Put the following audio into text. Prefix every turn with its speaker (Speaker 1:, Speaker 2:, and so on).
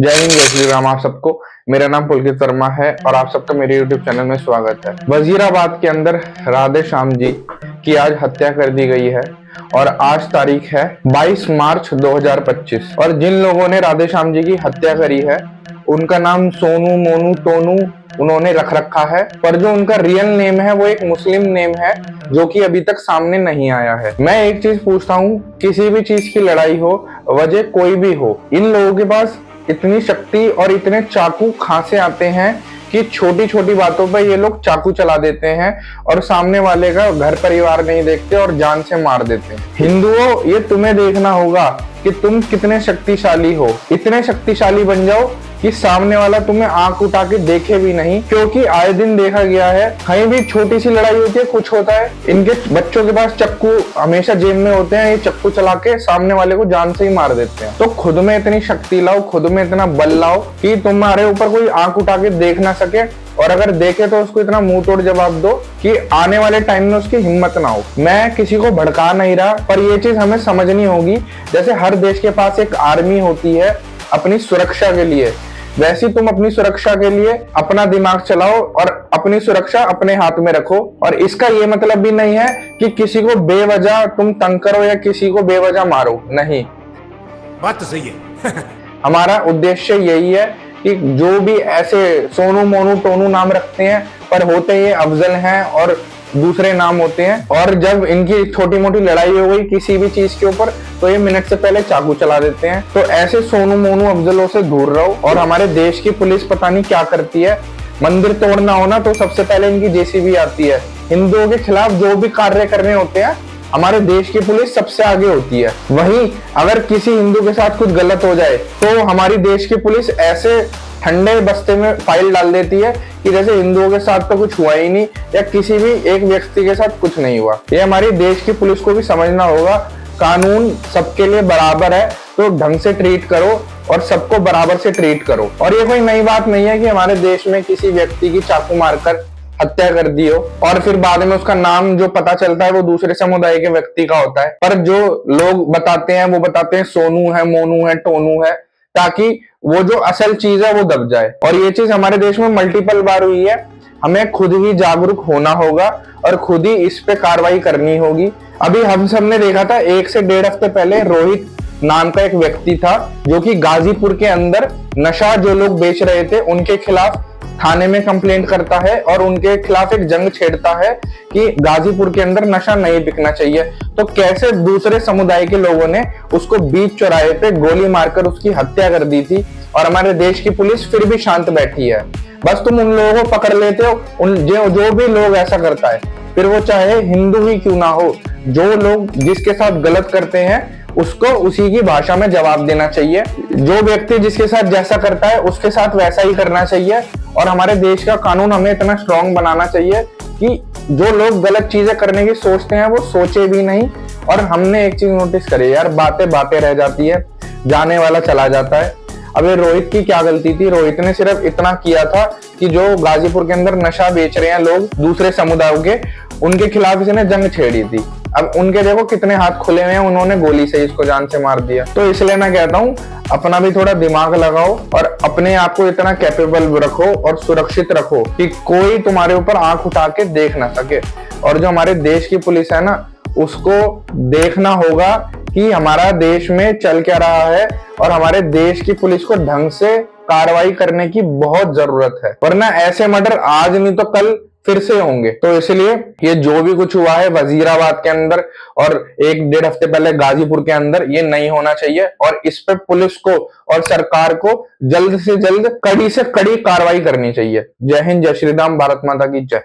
Speaker 1: जय हिंद, जय श्री राम। आप सबको मेरा नाम पुलकित वर्मा है और आप सबका मेरे YouTube चैनल में स्वागत है। वजीराबाद के अंदर राधे श्याम जी की आज हत्या कर दी गई है और आज तारीख है 22 मार्च 2025 और जिन लोगों ने राधे श्याम जी की हत्या करी है उनका नाम सोनू, मोनू, टोनू उन्होंने रख रखा है, पर जो उनका रियल नेम है वो एक मुस्लिम नेम है जो कि अभी तक सामने नहीं आया है। मैं एक चीज पूछता हूँ, किसी भी चीज की लड़ाई हो, वजह कोई भी हो, इन लोगों के पास इतनी शक्ति और इतने चाकू कहां से आते हैं कि छोटी छोटी बातों पर ये लोग चाकू चला देते हैं और सामने वाले का घर परिवार नहीं देखते और जान से मार देते हैं। हिंदुओं, ये तुम्हें देखना होगा कि तुम कितने शक्तिशाली हो। इतने शक्तिशाली बन जाओ कि सामने वाला तुम्हें आंख उठा के देखे भी नहीं, क्योंकि आए दिन देखा गया है कहीं भी छोटी सी लड़ाई होती है, कुछ होता है, इनके बच्चों के पास चक्कू हमेशा जेब में होते हैं, ये चक्कू चला के सामने वाले को जान से ही मार देते हैं। तो खुद में इतनी शक्ति लाओ, खुद में इतना बल लाओ कि तुम्हारे ऊपर कोई आंख उठा के देख ना सके, और अगर देखे तो उसको इतना मुंह तोड़ जवाब दो कि आने वाले टाइम में उसकी हिम्मत ना हो। मैं किसी को भड़का नहीं रहा, पर ये चीज हमें समझनी होगी। जैसे हर देश के पास एक आर्मी होती है अपनी सुरक्षा के लिए, वैसे तुम अपनी सुरक्षा के लिए अपना दिमाग चलाओ और अपनी सुरक्षा अपने हाथ में रखो। और इसका ये मतलब भी नहीं है कि किसी को बेवजह तुम तंग करो या किसी को बेवजह मारो, नहीं।
Speaker 2: बात तो सही है।
Speaker 1: हमारा उद्देश्य यही है कि जो भी ऐसे सोनू, मोनू, टोनू नाम रखते हैं पर होते ये अफजल हैं और दूसरे नाम होते हैं, और जब इनकी छोटी मोटी लड़ाई हो गई किसी भी चीज के ऊपर तो ये मिनट से पहले चाकू चला देते हैं। तो ऐसे सोनू, मोनू, अफजलों से दूर रहो। और हमारे देश की पुलिस पता नहीं क्या करती है, मंदिर तोड़ना हो ना तो सबसे पहले इनकी जेसीबी आती है। हिंदुओं के खिलाफ जो भी कार्य करने होते हैं हमारे देश की पुलिस सबसे आगे होती है। वहीं अगर किसी हिंदू के साथ कुछ गलत हो जाए तो हमारी देश की पुलिस ऐसे ठंडे बस्ते में फाइल डाल देती है कि जैसे हिंदुओं के साथ तो कुछ हुआ ही नहीं या किसी भी एक व्यक्ति के साथ कुछ नहीं हुआ। ये हमारी देश की पुलिस को भी समझना होगा, कानून सबके लिए बराबर है तो ढंग से ट्रीट करो और सबको बराबर से ट्रीट करो। और ये कोई नई बात नहीं है कि हमारे देश में किसी व्यक्ति की चाकू मारकर हत्या कर दी हो और फिर बाद में उसका नाम जो पता चलता है वो दूसरे समुदाय के व्यक्ति का होता है, पर जो लोग बताते हैं वो बताते हैं सोनू है, मोनू है, टोनू है, ताकि वो जो असल चीज है वो दब जाए। और ये चीज हमारे देश में मल्टीपल बार हुई है। हमें खुद ही जागरूक होना होगा और खुद ही इस पे कार्रवाई करनी होगी। अभी हम सब ने देखा था 1 से 1.5 हफ्ते पहले रोहित नाम का एक व्यक्ति था जो कि गाजीपुर के अंदर नशा जो लोग बेच रहे थे उनके खिलाफ थाने में कंप्लेंट करता है और उनके खिलाफ एक जंग छेड़ता है कि गाजीपुर के अंदर नशा नहीं बिकना चाहिए। तो कैसे दूसरे समुदाय के लोगों ने उसको बीच चौराहे पे गोली मारकर उसकी हत्या कर दी थी और हमारे देश की पुलिस फिर भी शांत बैठी है। बस तुम उन लोगों को पकड़ लेते हो, उन जो भी लोग ऐसा करता है, फिर वो चाहे हिंदू ही क्यों ना हो, जो लोग जिसके साथ गलत करते हैं उसको उसी की भाषा में जवाब देना चाहिए। जो व्यक्ति जिसके साथ जैसा करता है उसके साथ वैसा ही करना चाहिए। और हमारे देश का कानून हमें इतना स्ट्रांग बनाना चाहिए कि जो लोग गलत चीजें करने की सोचते हैं वो सोचे भी नहीं। और हमने एक चीज नोटिस करी यार, बातें बातें रह जाती है, जाने वाला चला जाता है। अब ये रोहित की क्या गलती थी? रोहित ने सिर्फ इतना किया था कि जो गाजीपुर के अंदर नशा बेच रहे हैं लोग दूसरे समुदायों के, उनके खिलाफ इसने जंग छेड़ी थी। अब उनके देखो कितने हाथ खुले हुए हैं, उन्होंने गोली से इसको जान से मार दिया। तो इसलिए मैं कहता हूँ अपना भी थोड़ा दिमाग लगाओ और अपने आप को इतना कैपेबल रखो और सुरक्षित रखो कि कोई तुम्हारे ऊपर आंख उठा के देख ना सके। और जो हमारे देश की पुलिस है ना, उसको देखना होगा कि हमारा देश में चल क्या रहा है और हमारे देश की पुलिस को ढंग से कार्रवाई करने की बहुत जरूरत है, वरना ऐसे मर्डर आज नहीं तो कल फिर से होंगे। तो इसलिए ये जो भी कुछ हुआ है वजीराबाद के अंदर और 1-1.5 हफ्ते पहले गाजीपुर के अंदर, ये नहीं होना चाहिए। और इस पे पुलिस को और सरकार को जल्द से जल्द कड़ी से कड़ी कार्रवाई करनी चाहिए। जय हिंद, जय श्री राम, भारत माता की जय।